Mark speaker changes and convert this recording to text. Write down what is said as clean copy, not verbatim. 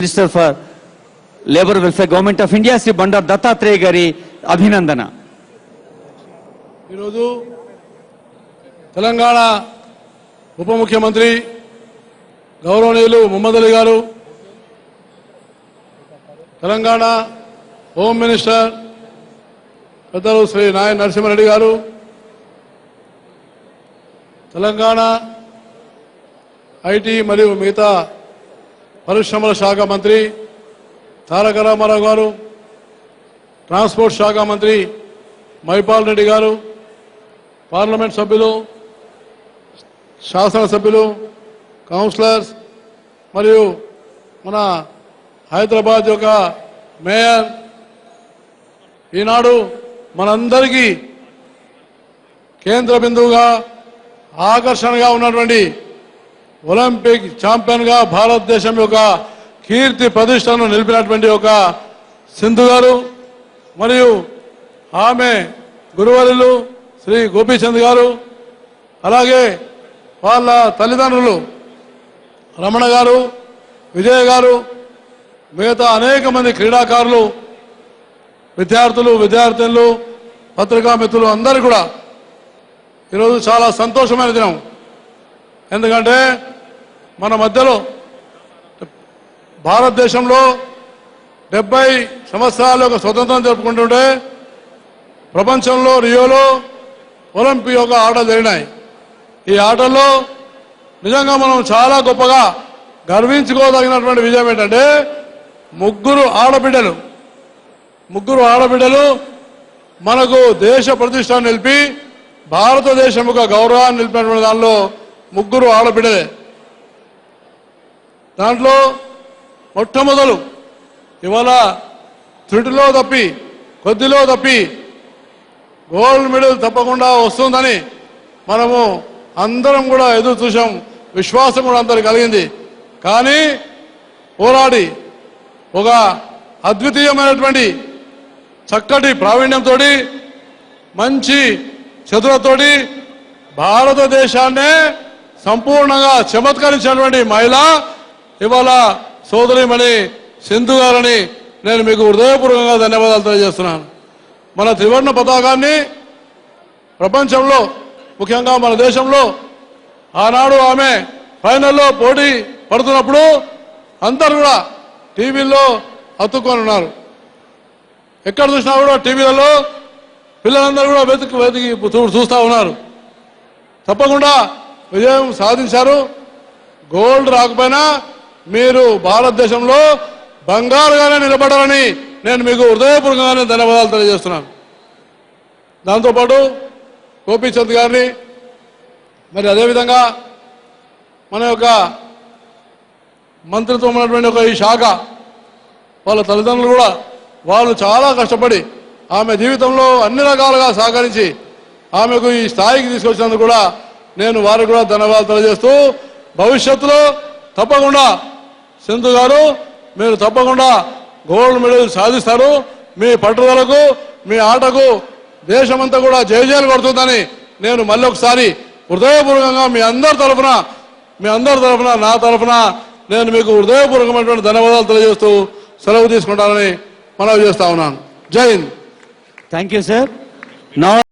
Speaker 1: Minister for labour welfare government of India Shri Bandaru Dattatreya గారి అభినందన.
Speaker 2: ఈరోజు తెలంగాణ ఉప ముఖ్యమంత్రి గౌరవనీయులు ముహమ్మద్ అలీ గారు, తెలంగాణ హోమ్ మినిస్టర్ పెద్దలు శ్రీ నాయన నరసింహారెడ్డి గారు, తెలంగాణ ఐటీ మరియు మిగతా పరిశ్రమల శాఖ మంత్రి తారక రామారావు గారు, ట్రాన్స్పోర్ట్ శాఖ మంత్రి మైపాల్ రెడ్డి గారు, పార్లమెంట్ సభ్యులు, శాసనసభ్యులు, కౌన్సిలర్స్ మరియు మన హైదరాబాద్ యొక్క మేయర్, ఈనాడు మనందరికీ కేంద్ర బిందువుగా ఆకర్షణగా ఉన్నటువంటి ఒలింపిక్ ఛాంపియన్గా భారతదేశం యొక్క కీర్తి ప్రతిష్టను నిలిపినటువంటి ఒక సింధు గారు మరియు ఆమె గురువర్యులు శ్రీ గోపీచంద్ గారు, అలాగే వాళ్ళ తల్లిదండ్రులు రమణ గారు, విజయ్ గారు, మిగతా అనేక మంది క్రీడాకారులు, విద్యార్థులు, విద్యార్థినులు, పత్రికా మిత్రులు అందరూ కూడా ఈరోజు చాలా సంతోషమైన దినం. ఎందుకంటే మన మధ్యలో భారతదేశంలో 70 సంవత్సరాల యొక్క స్వతంత్రం జరుపుకుంటుంటే ప్రపంచంలో రియోలో ఒలింపిక్ యొక్క ఆటలు జరిగినాయి. ఈ ఆటల్లో నిజంగా మనం చాలా గొప్పగా గర్వించుకోదగినటువంటి విజయం ఏంటంటే ముగ్గురు ఆడబిడ్డలు మనకు దేశ ప్రతిష్ట నిలిపి భారతదేశం యొక్క గౌరవాన్ని నిలిపినటువంటి దానిలో ముగ్గురు ఆడబిడ్డలే. దాంట్లో మొట్టమొదలు ఇవాళ త్రుటిలో తప్పి కొద్దిలో తప్పి గోల్డ్ మెడల్ తప్పకుండా వస్తుందని మనము అందరం కూడా ఎదురు చూసాం, విశ్వాసం కూడా అందరికి కలిగింది. కానీ పోరాడి ఒక అద్వితీయమైనటువంటి చక్కటి ప్రావీణ్యంతో మంచి చతురతోటి భారతదేశాన్నే సంపూర్ణంగా చమత్కరించినటువంటి మహిళ ఇవాళ సోదరిమణి సింధు గారని నేను మీకు హృదయపూర్వకంగా ధన్యవాదాలు తెలియజేస్తున్నాను. మన త్రివర్ణ పతాకాన్ని ప్రపంచంలో ముఖ్యంగా మన దేశంలో ఆనాడు ఆమె ఫైనల్లో పోటీ పడుతున్నప్పుడు అందరూ కూడా టీవీల్లో అతుక్కొని ఉన్నారు. ఎక్కడ చూసినా కూడా టీవీలలో పిల్లలందరూ కూడా వెతికి చూస్తూ ఉన్నారు. తప్పకుండా విజయం సాధించారు. గోల్డ్ రాకపోయినా మీరు భారతదేశంలో బంగారుగానే నిలబడాలని నేను మీకు హృదయపూర్వకంగానే ధన్యవాదాలు తెలియజేస్తున్నాను. దాంతోపాటు గోపీచంద్ గారిని, మరి అదేవిధంగా మన యొక్క మంత్రిత్వం ఉన్నటువంటి ఒక ఈ శాఖ వాళ్ళ తల్లిదండ్రులు కూడా వాళ్ళు చాలా కష్టపడి ఆమె జీవితంలో అన్ని రకాలుగా సహకరించి ఆమెకు ఈ స్థాయికి తీసుకొచ్చినందుకు కూడా నేను వారికి కూడా ధన్యవాదాలు తెలియజేస్తూ భవిష్యత్తులో తప్పకుండా సింధు గారు మీరు తప్పకుండా గోల్డ్ మెడల్ సాధిస్తారు. మీ పట్టుదలకు, మీ ఆటకు దేశమంతా కూడా జయజయలు కొడుతుందని నేను మళ్ళీ ఒకసారి హృదయపూర్వకంగా మీ అందరి తరఫున నా తరఫున నేను మీకు హృదయపూర్వకమైనటువంటి ధన్యవాదాలు తెలియజేస్తూ సెలవు తీసుకుంటానని మనవి చేస్తా ఉన్నాను. జై హింద్.
Speaker 1: Thank you sir.